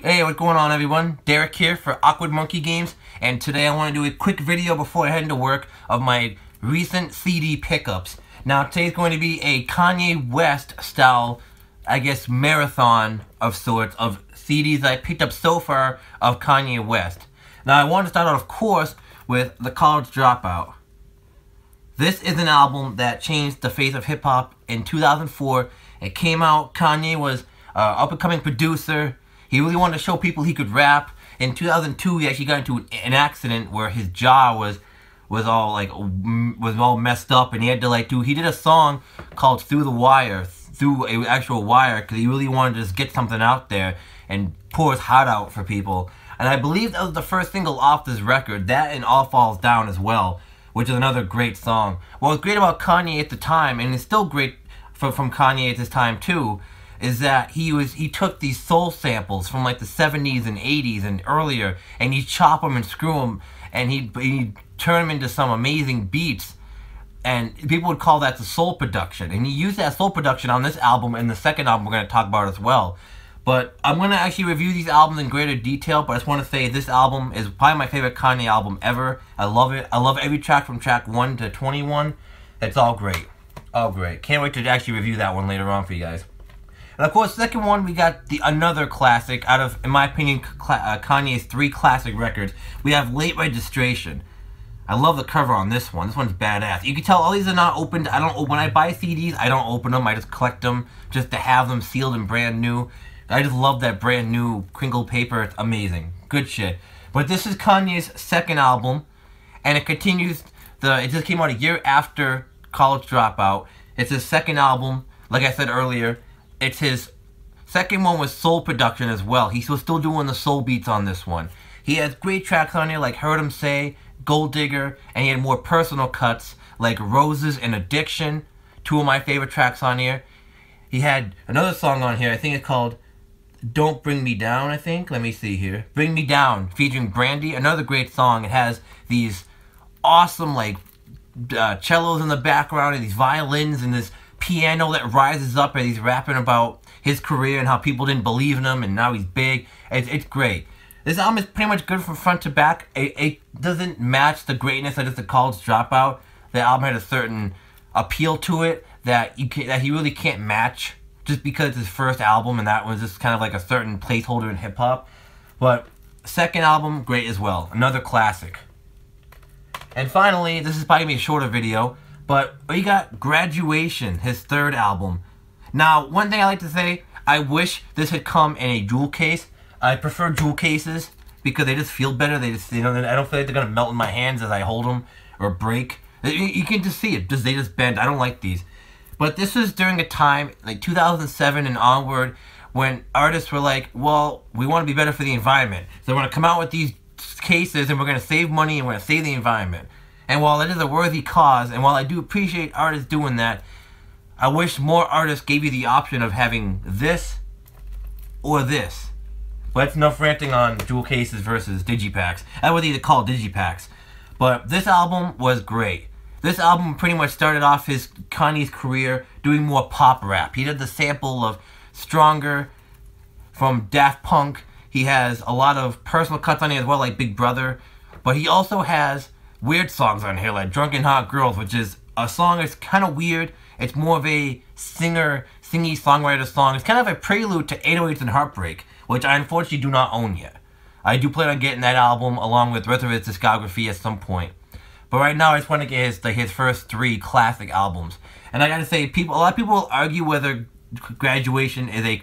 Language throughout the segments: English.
Hey, what's going on everyone? Derek here for Awkward Monkey Games, and today I want to do a quick video before I head into work of my recent CD pickups. Now today's going to be a Kanye West style, I guess, marathon of sorts of CDs that I picked up so far of Kanye West. Now I want to start out, of course, with The College Dropout. This is an album that changed the face of hip-hop in 2004. It came out, Kanye was an up-and-coming producer. He really wanted to show people he could rap. In 2002, he actually got into an accident where his jaw was all messed up, and he had to he did a song called Through the Wire, through an actual wire, because he really wanted to just get something out there and pour his heart out for people. And I believe that was the first single off this record, that and All Falls Down as well, which is another great song. What was great about Kanye at the time, and it's still great from Kanye at this time too, is that he took these soul samples from like the 70s and 80s and earlier, and he'd chop them and screw them, and he'd turn them into some amazing beats, and people would call that the soul production. And he used that soul production on this album and the second album we're going to talk about as well. But I'm going to actually review these albums in greater detail, but I just want to say this album is probably my favorite Kanye album ever. I love it. I love every track from track 1 to 21. It's all great. All great. Can't wait to actually review that one later on for you guys. And of course, second one, we got another classic out of, in my opinion, Kanye's 3 classic records. We have Late Registration. I love the cover on this one. This one's badass. You can tell all these are not opened. When I buy CDs, I don't open them. I just collect them just to have them sealed and brand new. I just love that brand new crinkled paper. It's amazing. Good shit. But this is Kanye's second album, and it continues it just came out a year after College Dropout. It's his second album, like I said earlier. It's his second one with soul production as well. He was still doing the soul beats on this one. He has great tracks on here like Heard 'Em Say, Gold Digger, and he had more personal cuts like Roses and Addiction, 2 of my favorite tracks on here. He had another song on here, I think it's called Don't Bring Me Down, I think. Let me see here. Bring Me Down, featuring Brandy, another great song. It has these awesome cellos in the background and these violins and this piano that rises up, and he's rapping about his career and how people didn't believe in him and now he's big. It's great. This album is pretty much good from front to back. It doesn't match the greatness of just The College Dropout. The album had a certain appeal to it that he really can't match just because it's his first album, and that was just kind of like a certain placeholder in hip-hop. But second album, great as well. Another classic. And finally, this is probably going to be a shorter video, but we got Graduation, his third album. Now, one thing I like to say, I wish this had come in a jewel case. I prefer jewel cases because they just feel better. They just, I don't feel like they're gonna melt in my hands as I hold them or break. You can just see it. They just bend. I don't like these. But this was during a time like 2007 and onward when artists were like, well, we want to be better for the environment, so we're gonna come out with these cases and we're gonna save money and we're gonna save the environment. And while it is a worthy cause, and while I do appreciate artists doing that, I wish more artists gave you the option of having this or this. But that's enough ranting on jewel cases versus digipacks. I would either call digipacks. But this album was great. This album pretty much started off Kanye's career doing more pop rap. He did the sample of Stronger from Daft Punk. He has a lot of personal cuts on here as well, like Big Brother. But he also has weird songs on here like Drunken Hot Girls, which is a song that's kind of weird. It's more of a singy songwriter song. It's kind of a prelude to 808s and Heartbreak, which I unfortunately do not own yet. I do plan on getting that album along with the rest of his discography at some point. But right now I just want to get his first 3 classic albums. And I gotta say, a lot of people will argue whether Graduation is a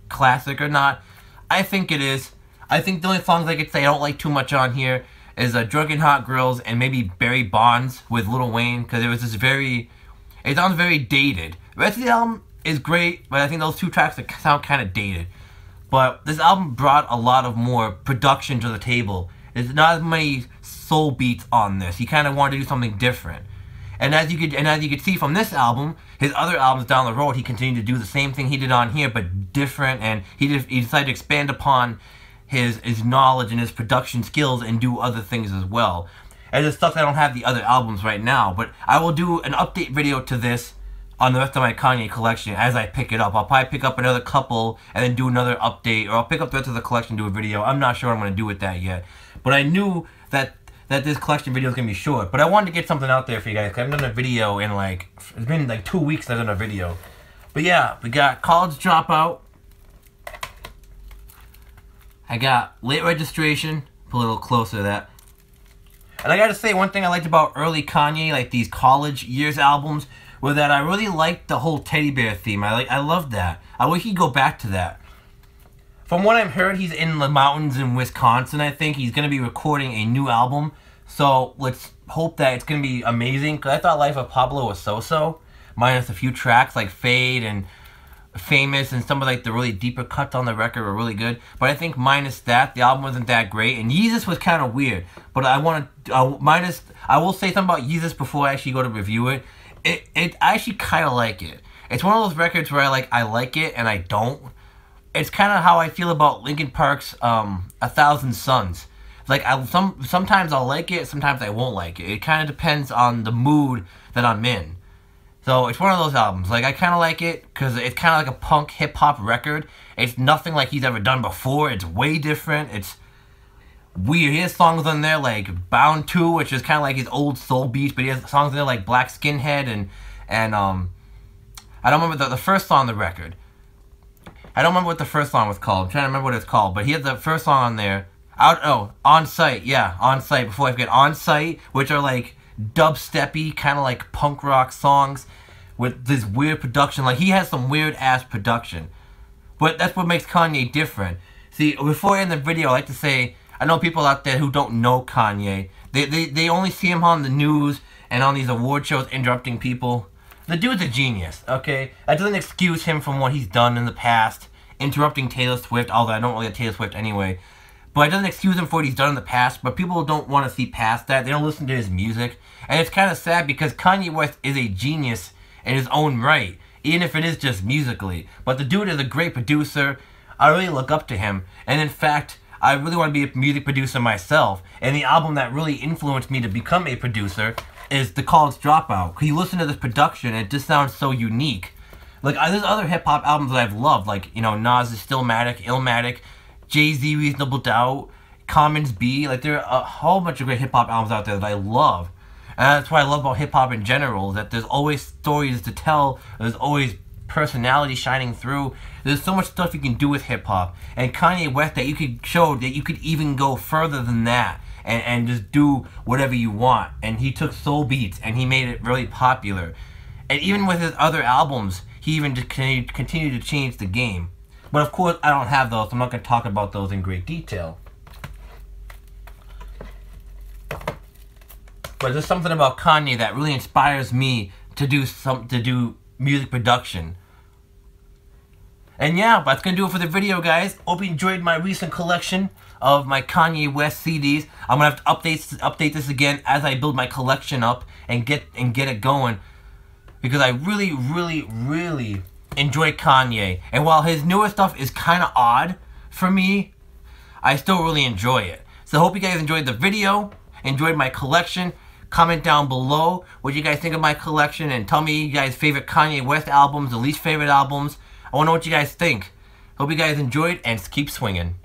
classic or not. I think it is. I think the only songs I could say I don't like too much on here is Drunken Hot Girls and maybe Barry Bonds with Lil Wayne, because it sounds very dated. The rest of the album is great, but I think those 2 tracks sound kind of dated. But this album brought a lot of more production to the table. There's not as many soul beats on this. He kind of wanted to do something different. And as you could see from this album, his other albums down the road, he continued to do the same thing he did on here, but different. And he decided to expand upon his knowledge and his production skills and do other things as well. And it sucks I don't have the other albums right now, but I will do an update video to this on the rest of my Kanye collection as I pick it up. I'll probably pick up another couple and then do another update, or I'll pick up the rest of the collection and do a video. I'm not sure what I'm going to do with that yet. But I knew that this collection video is going to be short. But I wanted to get something out there for you guys, because I haven't done a video in like, it's been like 2 weeks I've done a video. But yeah, we got College Dropout. I got Late Registration. Put a little closer to that. And I gotta say, one thing I liked about early Kanye, like these college years albums, was that I really liked the whole teddy bear theme. I loved that. I wish he'd go back to that. From what I've heard, he's in the mountains in Wisconsin, I think. He's gonna be recording a new album. So let's hope that it's gonna be amazing. Because I thought Life of Pablo was so-so. Minus a few tracks like Fade and Famous, and some of like the really deeper cuts on the record were really good. But I think minus that, the album wasn't that great. And Yeezus was kind of weird. But I will say something about Yeezus before I actually go to review it. I actually kind of like it. It's one of those records where I like it and I don't. It's kind of how I feel about Linkin Park's 1,000 Suns. Like sometimes I'll like it, sometimes I won't like it. It kind of depends on the mood that I'm in. So it's one of those albums. Like I kind of like it because it's kind of like a punk hip hop record. It's nothing like he's ever done before. It's way different. It's weird. He has songs on there like Bound 2, which is kind of like his old soul beats, but he has songs in there like Black Skinhead and I don't remember the first song on the record. I don't remember what the first song was called. I'm trying to remember what it's called, but he has the first song on there. On Site, yeah, On Site. Before I forget, On Site, which are like dubsteppy, kind of like punk rock songs with this weird production. Like he has some weird ass production, but that's what makes Kanye different. See, before I end the video, I like to say, I know people out there who don't know Kanye. They only see him on the news and on these award shows interrupting people. The dude's a genius, okay? That doesn't excuse him from what he's done in the past, interrupting Taylor Swift, although I don't really like Taylor Swift anyway. But it doesn't excuse him for what he's done in the past, but people don't want to see past that. They don't listen to his music. And it's kind of sad because Kanye West is a genius in his own right, even if it is just musically. But the dude is a great producer. I really look up to him. And in fact, I really want to be a music producer myself. And the album that really influenced me to become a producer is The College Dropout. You listen to this production, and it just sounds so unique. Like, there's other hip-hop albums that I've loved, like, you know, Nas' Stillmatic, Illmatic, Jay-Z, Reasonable Doubt, Common's B. Like, there are a whole bunch of great hip-hop albums out there that I love. And that's what I love about hip-hop in general, that there's always stories to tell, there's always personality shining through. There's so much stuff you can do with hip-hop. And Kanye West, that you could show that you could even go further than that and just do whatever you want. And he took soul beats and he made it really popular. And even with his other albums, he even just continued to change the game. But of course, I don't have those, so I'm not going to talk about those in great detail. But there's something about Kanye that really inspires me to do music production. And yeah, that's going to do it for the video, guys. Hope you enjoyed my recent collection of my Kanye West CDs. I'm going to have to update this again as I build my collection up and get it going. Because I really, really, really enjoy Kanye. And while his newer stuff is kind of odd for me, I still really enjoy it. So I hope you guys enjoyed the video, enjoyed my collection. Comment down below what you guys think of my collection and tell me you guys' favorite Kanye West albums, the least favorite albums. I want to know what you guys think. Hope you guys enjoyed and keep swinging.